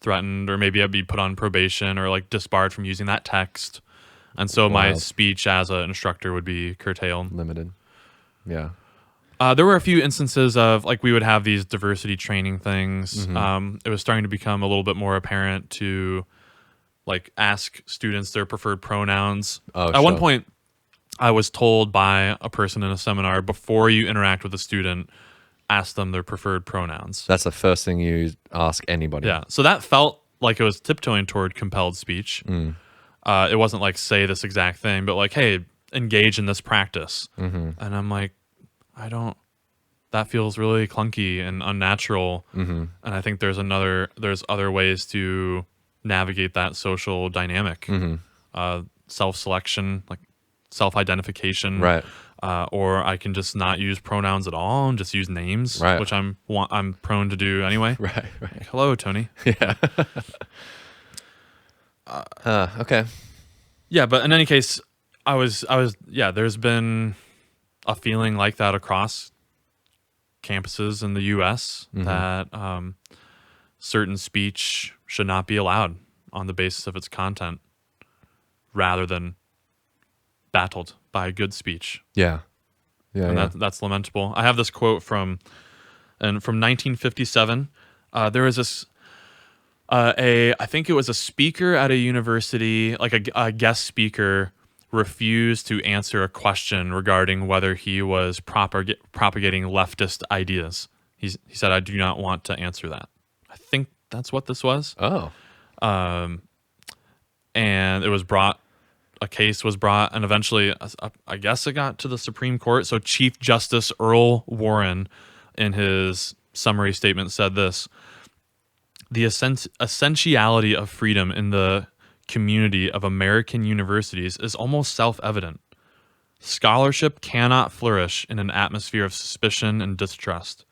threatened, or maybe I'd be put on probation or like disbarred from using that text. And so my speech as an instructor would be curtailed. Limited. Yeah. There were a few instances of like we would have these diversity training things. It was starting to become a little bit more apparent to like ask students their preferred pronouns. At one point, I was told by a person in a seminar, before you interact with a student, ask them their preferred pronouns. That's the first thing you ask anybody. Yeah. So that felt like it was tiptoeing toward compelled speech. It wasn't like say this exact thing, but like, hey, engage in this practice. And I'm like, that feels really clunky and unnatural. And I think there's other ways to navigate that social dynamic. Self-selection, like self-identification. Right. Or I can just not use pronouns at all and just use names, right. which I'm prone to do anyway. Right. Like, hello, Tony. Yeah. Okay. Yeah, but in any case, there's been a feeling like that across campuses in the U.S. that certain speech should not be allowed on the basis of its content, rather than battled by good speech. Yeah. Yeah. And that's lamentable. I have this quote from 1957. There was this I think it was a speaker at a university, like a guest speaker, refused to answer a question regarding whether he was propagating leftist ideas. He said, "I do not want to answer that." I think that's what this was. Oh. And a case was brought, and eventually, I guess it got to the Supreme Court. So Chief Justice Earl Warren, in his summary statement, said this: "The essentiality of freedom in the community of American universities is almost self-evident. Scholarship cannot flourish in an atmosphere of suspicion and distrust.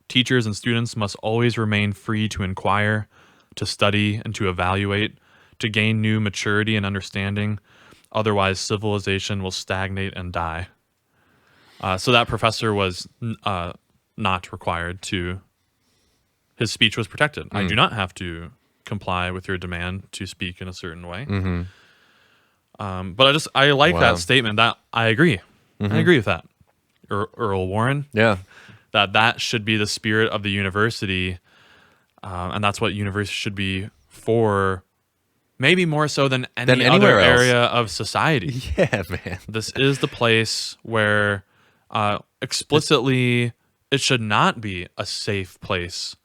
Teachers and students must always remain free to inquire, to study, and to evaluate, to gain new maturity and understanding. Otherwise, civilization will stagnate and die." So that professor was not required to. His speech was protected. I do not have to comply with your demand to speak in a certain way. But I like that statement. That I agree. I agree with that. Earl Warren. Yeah. That should be the spirit of the university, and that's what university should be for. Maybe more so than any other area of society. Yeah, man. This is the place where explicitly it should not be a safe place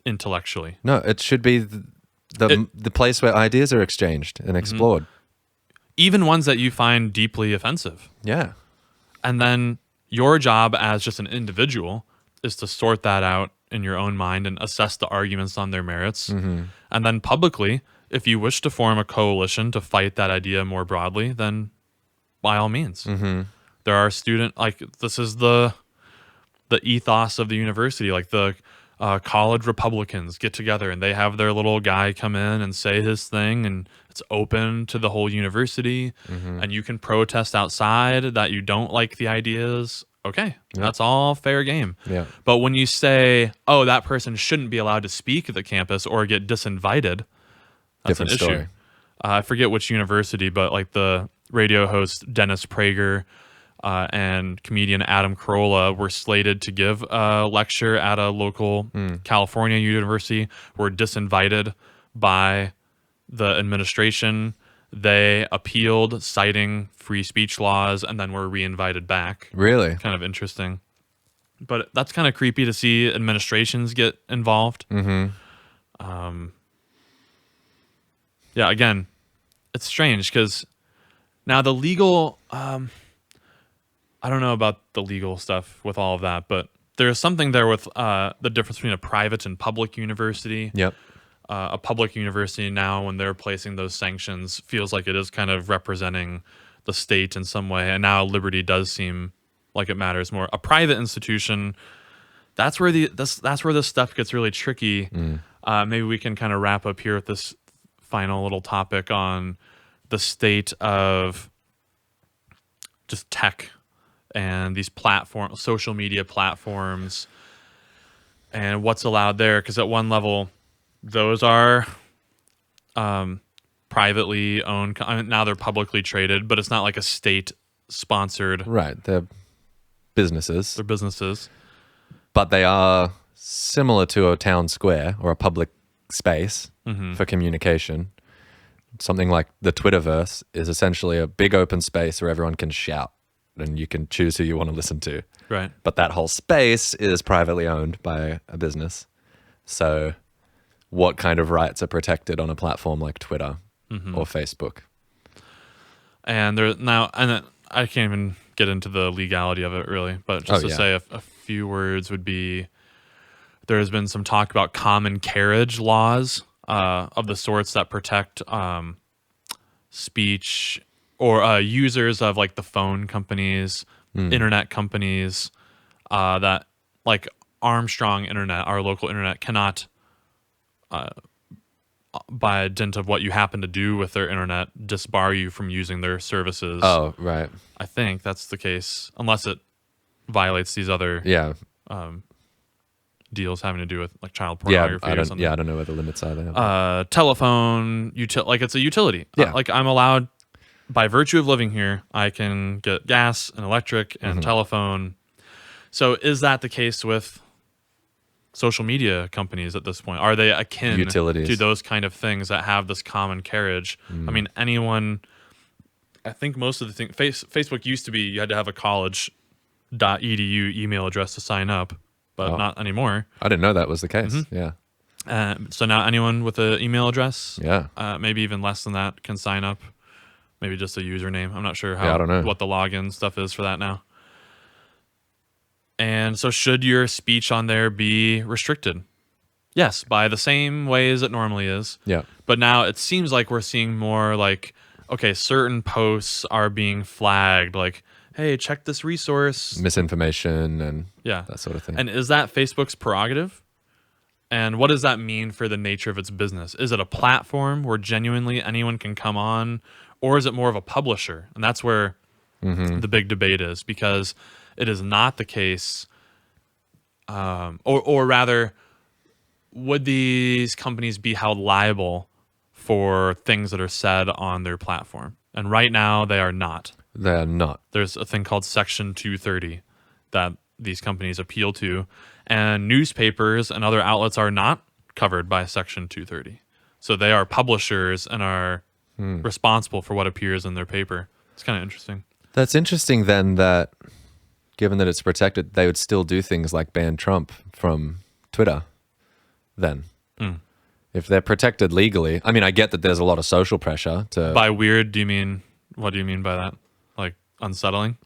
intellectually. No, it should be the place where ideas are exchanged and explored. Even ones that you find deeply offensive. Yeah. And then your job as just an individual is to sort that out in your own mind and assess the arguments on their merits. And then publicly, if you wish to form a coalition to fight that idea more broadly, then by all means. There are this is the ethos of the university. Like the college Republicans get together and they have their little guy come in and say his thing, and it's open to the whole university. And you can protest outside that you don't like the ideas. Okay, that's all fair game. Yeah. But when you say, oh, that person shouldn't be allowed to speak at the campus or get disinvited, that's Different an issue. story. I forget which university, but like the radio host Dennis Prager and comedian Adam Carolla were slated to give a lecture at a local California university, were disinvited by the administration They appealed, citing free speech laws, and then were re-invited back. Really? Kind of interesting. But that's kind of creepy to see administrations get involved. Mm-hmm. Yeah, again, it's strange because now the legal, I don't know about the legal stuff with all of that, but there's something there with the difference between a private and public university. Yep. A public university now, when they're placing those sanctions, feels like it is kind of representing the state in some way. And now liberty does seem like it matters more. A private institution, that's where that's where this stuff gets really tricky. Maybe we can kind of wrap up here with this final little topic on the state of just tech and these platforms, social media platforms, and what's allowed there. Because at one level, those are privately owned. I mean, now they're publicly traded, but it's not like a state-sponsored. Right. They're businesses. They're businesses. But they are similar to a town square or a public space for communication. Something like the Twitterverse is essentially a big open space where everyone can shout and you can choose who you want to listen to. Right. But that whole space is privately owned by a business. So what kind of rights are protected on a platform like Twitter or Facebook? And there now, and I can't even get into the legality of it really, but just to say a few words would be, there's been some talk about common carriage laws of the sorts that protect speech or users of like the phone companies, internet companies, that like Armstrong Internet, our local internet, cannot, by a dint of what you happen to do with their internet, disbar you from using their services. Oh, right. I think that's the case, unless it violates these other deals having to do with like child pornography or something. Yeah, I don't know what the limits are there. Telephone, like it's a utility. Yeah. Like I'm allowed, by virtue of living here, I can get gas and electric and telephone. So is that the case with social media companies at this point? Are they akin Utilities. to those kind of things that have this common carriage? I mean, anyone, I think most of the things, Facebook used to be you had to have a college.edu email address to sign up, but not anymore. I didn't know that was the case. Yeah. So now anyone with an email address, Yeah. maybe even less than that, can sign up. Maybe just a username. I'm not sure I don't know. what the login stuff is for that now. And so should your speech on there be restricted? Yes, by the same way as it normally is. Yeah. But now it seems like we're seeing more like, okay, certain posts are being flagged, like, hey, check this resource. Misinformation and that sort of thing. And is that Facebook's prerogative? And what does that mean for the nature of its business? Is it a platform where genuinely anyone can come on, or is it more of a publisher? And that's where the big debate is, because it is not the case, or rather, would these companies be held liable for things that are said on their platform? And right now, they are not. They are not. There's a thing called Section 230 that these companies appeal to, and newspapers and other outlets are not covered by Section 230. So they are publishers and are responsible for what appears in their paper. It's kind of interesting. That's interesting then, that given that it's protected, they would still do things like ban Trump from Twitter then. If they're protected legally. I mean, I get that there's a lot of social pressure to... By weird, do you mean, what do you mean by that? Like unsettling?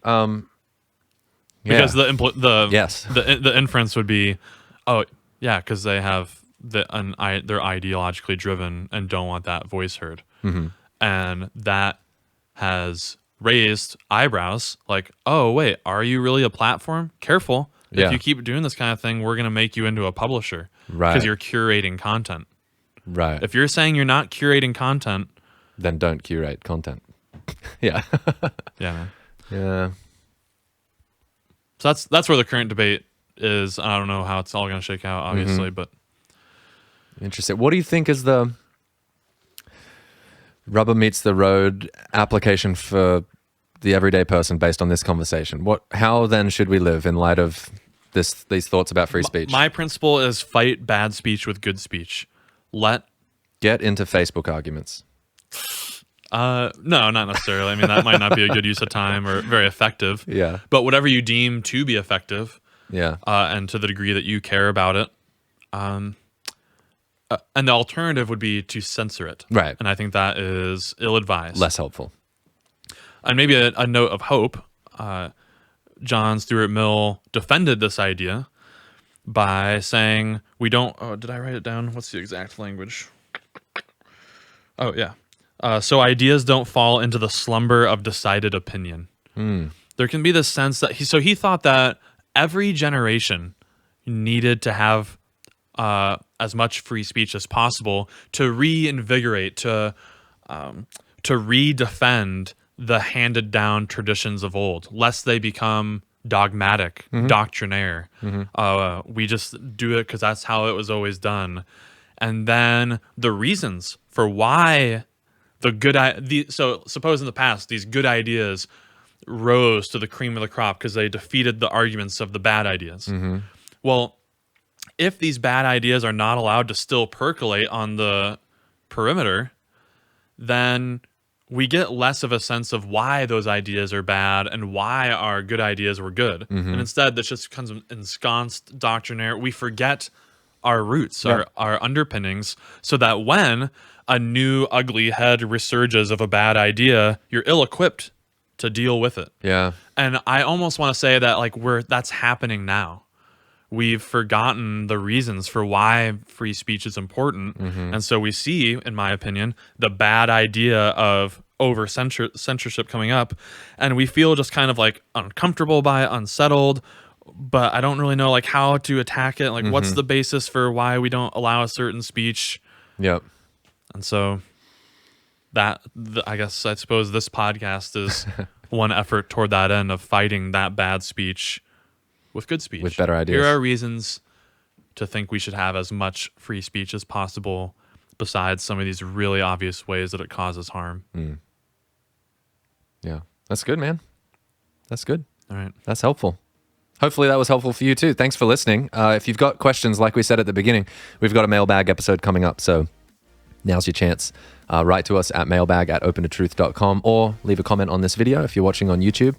Because the inference would be, oh yeah, because they have they're ideologically driven and don't want that voice heard, and that has raised eyebrows. Like, oh wait, are you really a platform? Careful, if you keep doing this kind of thing, we're gonna make you into a publisher, right? Because you're curating content, right? If you're saying you're not curating content, then don't curate content. Yeah, yeah, yeah. So that's where the current debate is. I don't know how it's all going to shake out, obviously, but interesting. What do you think is the rubber meets the road application for the everyday person based on this conversation? How then should we live in light of these thoughts about free speech? My principle is fight bad speech with good speech. Get into Facebook arguments. No, not necessarily. I mean, that might not be a good use of time or very effective. Yeah. But whatever you deem to be effective, Yeah. and to the degree that you care about it, and the alternative would be to censor it. Right. And I think that is ill-advised. Less helpful. And maybe a note of hope. John Stuart Mill defended this idea by saying, we don't... Oh, did I write it down? What's the exact language? Oh, yeah. So ideas don't fall into the slumber of decided opinion. There can be this sense that he thought that every generation needed to have as much free speech as possible to reinvigorate, to redefend the handed down traditions of old, lest they become dogmatic, doctrinaire. We just do it because that's how it was always done. And then the reasons for why so suppose in the past these good ideas rose to the cream of the crop because they defeated the arguments of the bad ideas. Well, if these bad ideas are not allowed to still percolate on the perimeter, then we get less of a sense of why those ideas are bad and why our good ideas were good. And instead, this just becomes ensconced doctrinaire. We forget our roots, our underpinnings, so that when a new ugly head resurges of a bad idea, you're ill-equipped to deal with it. Yeah. And I almost want to say that that's happening now. We've forgotten the reasons for why free speech is important. And so we see, in my opinion, the bad idea of censorship coming up, and we feel just kind of like uncomfortable by it, unsettled, but I don't really know like how to attack it. Like what's the basis for why we don't allow a certain speech? Yep. And so I suppose this podcast is one effort toward that end of fighting that bad speech with good speech. With better ideas. Here are reasons to think we should have as much free speech as possible besides some of these really obvious ways that it causes harm. Yeah. That's good, man. That's good. All right. That's helpful. Hopefully that was helpful for you too. Thanks for listening. If you've got questions, like we said at the beginning, we've got a mailbag episode coming up. So now's your chance. Write to us at mailbag@opentotruth.com or leave a comment on this video if you're watching on YouTube.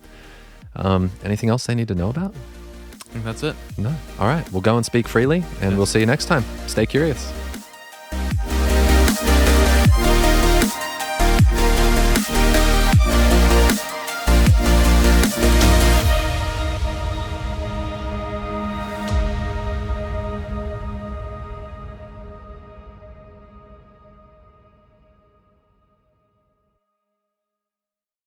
Anything else they need to know about? I think that's it. No. All right. We'll go and speak freely, and we'll see you next time. Stay curious.